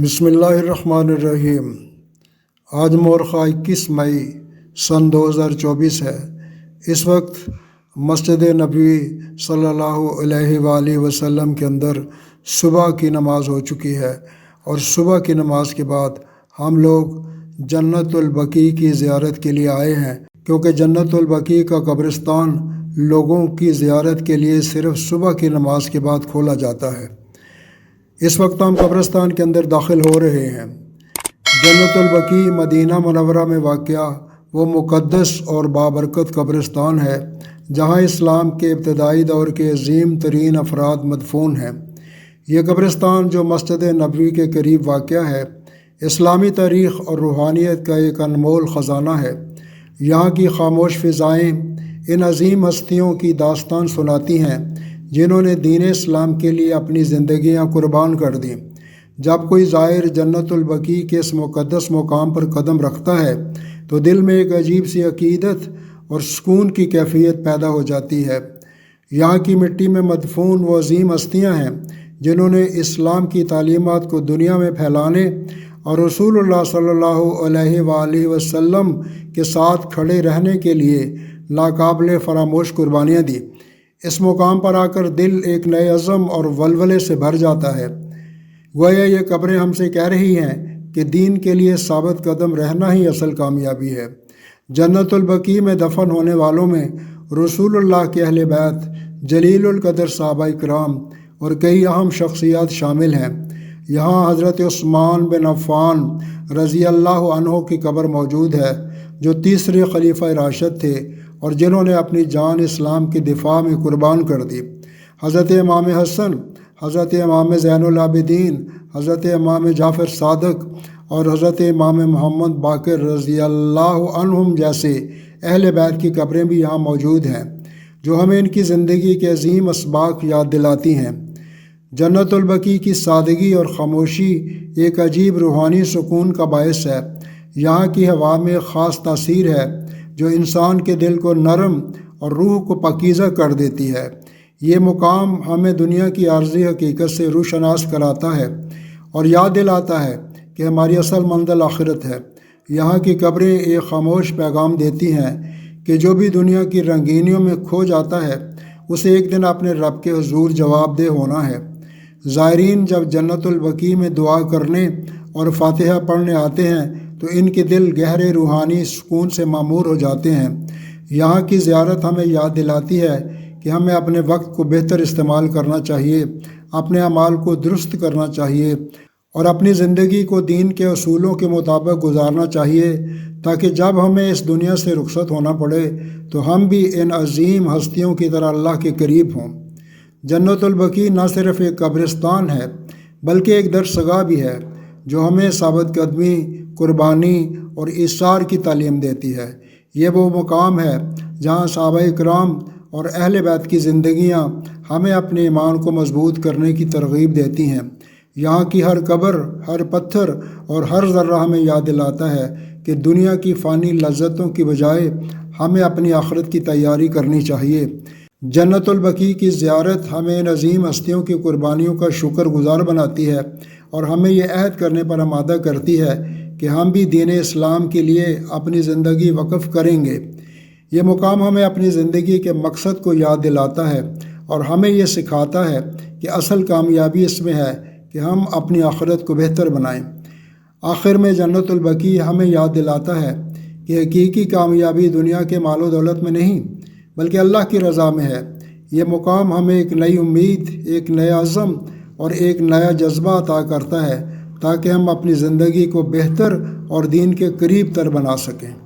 بسم اللہ الرحمن الرحیم۔ آج مورخہ 21 مئی سن 2024 ہے۔ اس وقت مسجد نبوی صلی اللہ علیہ وآلہ وسلم کے اندر صبح کی نماز ہو چکی ہے، اور صبح کی نماز کے بعد ہم لوگ جنت البقیع کی زیارت کے لیے آئے ہیں، کیونکہ جنت البقیع کا قبرستان لوگوں کی زیارت کے لیے صرف صبح کی نماز کے بعد کھولا جاتا ہے۔ اس وقت ہم قبرستان کے اندر داخل ہو رہے ہیں۔ جنت البقیع مدینہ منورہ میں واقع وہ مقدس اور بابرکت قبرستان ہے جہاں اسلام کے ابتدائی دور کے عظیم ترین افراد مدفون ہیں۔ یہ قبرستان جو مسجد نبوی کے قریب واقع ہے، اسلامی تاریخ اور روحانیت کا ایک انمول خزانہ ہے۔ یہاں کی خاموش فضائیں ان عظیم ہستیوں کی داستان سناتی ہیں جنہوں نے دین اسلام کے لیے اپنی زندگیاں قربان کر دیں۔ جب کوئی زائر جنت البقیع کے اس مقدس مقام پر قدم رکھتا ہے تو دل میں ایک عجیب سی عقیدت اور سکون کی کیفیت پیدا ہو جاتی ہے۔ یہاں کی مٹی میں مدفون وہ عظیم ہستیاں ہیں جنہوں نے اسلام کی تعلیمات کو دنیا میں پھیلانے اور رسول اللہ صلی اللہ علیہ وآلہ وسلم کے ساتھ کھڑے رہنے کے لیے ناقابل فراموش قربانیاں دی۔ اس مقام پر آ کر دل ایک نئے عزم اور ولولے سے بھر جاتا ہے۔ گویا یہ قبریں ہم سے کہہ رہی ہیں کہ دین کے لیے ثابت قدم رہنا ہی اصل کامیابی ہے۔ جنت البقیع میں دفن ہونے والوں میں رسول اللہ کے اہل بیت، جلیل القدر صحابہ کرام اور کئی اہم شخصیات شامل ہیں۔ یہاں حضرت عثمان بن عفان رضی اللہ عنہ کی قبر موجود ہے، جو تیسرے خلیفہ راشد تھے اور جنہوں نے اپنی جان اسلام کی دفاع میں قربان کر دی۔ حضرت امام حسن، حضرت امام زین العابدین، حضرت امام جعفر صادق اور حضرت امام محمد باقر رضی اللہ عنہم جیسے اہل بیت کی قبریں بھی یہاں موجود ہیں، جو ہمیں ان کی زندگی کے عظیم اسباق یاد دلاتی ہیں۔ جنت البقیع کی سادگی اور خاموشی ایک عجیب روحانی سکون کا باعث ہے۔ یہاں کی ہوا میں ایک خاص تاثیر ہے جو انسان کے دل کو نرم اور روح کو پاکیزہ کر دیتی ہے۔ یہ مقام ہمیں دنیا کی عارضی حقیقت سے روشناس کراتا ہے اور یاد دلاتا ہے کہ ہماری اصل منزل آخرت ہے۔ یہاں کی قبریں ایک خاموش پیغام دیتی ہیں کہ جو بھی دنیا کی رنگینیوں میں کھو جاتا ہے اسے ایک دن اپنے رب کے حضور جواب دہ ہونا ہے۔ زائرین جب جنت البقیع میں دعا کرنے اور فاتحہ پڑھنے آتے ہیں تو ان کے دل گہرے روحانی سکون سے معمور ہو جاتے ہیں۔ یہاں کی زیارت ہمیں یاد دلاتی ہے کہ ہمیں اپنے وقت کو بہتر استعمال کرنا چاہیے، اپنے اعمال کو درست کرنا چاہیے اور اپنی زندگی کو دین کے اصولوں کے مطابق گزارنا چاہیے، تاکہ جب ہمیں اس دنیا سے رخصت ہونا پڑے تو ہم بھی ان عظیم ہستیوں کی طرح اللہ کے قریب ہوں۔ جنت البقیع نہ صرف ایک قبرستان ہے بلکہ ایک درسگاہ بھی ہے جو ہمیں ثابت قدمی، قربانی اور ایثار کی تعلیم دیتی ہے۔ یہ وہ مقام ہے جہاں صحابہ کرام اور اہل بیت کی زندگیاں ہمیں اپنے ایمان کو مضبوط کرنے کی ترغیب دیتی ہیں۔ یہاں کی ہر قبر، ہر پتھر اور ہر ذرہ ہمیں یاد دلاتا ہے کہ دنیا کی فانی لذتوں کی بجائے ہمیں اپنی آخرت کی تیاری کرنی چاہیے۔ جنت البقیع کی زیارت ہمیں ان عظیم ہستیوں کی قربانیوں کا شکر گزار بناتی ہے اور ہمیں یہ عہد کرنے پر آمادہ کرتی ہے کہ ہم بھی دین اسلام کے لیے اپنی زندگی وقف کریں گے۔ یہ مقام ہمیں اپنی زندگی کے مقصد کو یاد دلاتا ہے اور ہمیں یہ سکھاتا ہے کہ اصل کامیابی اس میں ہے کہ ہم اپنی آخرت کو بہتر بنائیں۔ آخر میں جنت البقیع ہمیں یاد دلاتا ہے کہ حقیقی کامیابی دنیا کے مال و دولت میں نہیں بلکہ اللہ کی رضا میں ہے۔ یہ مقام ہمیں ایک نئی امید، ایک نیا عزم اور ایک نیا جذبہ عطا کرتا ہے تاکہ ہم اپنی زندگی کو بہتر اور دین کے قریب تر بنا سکیں۔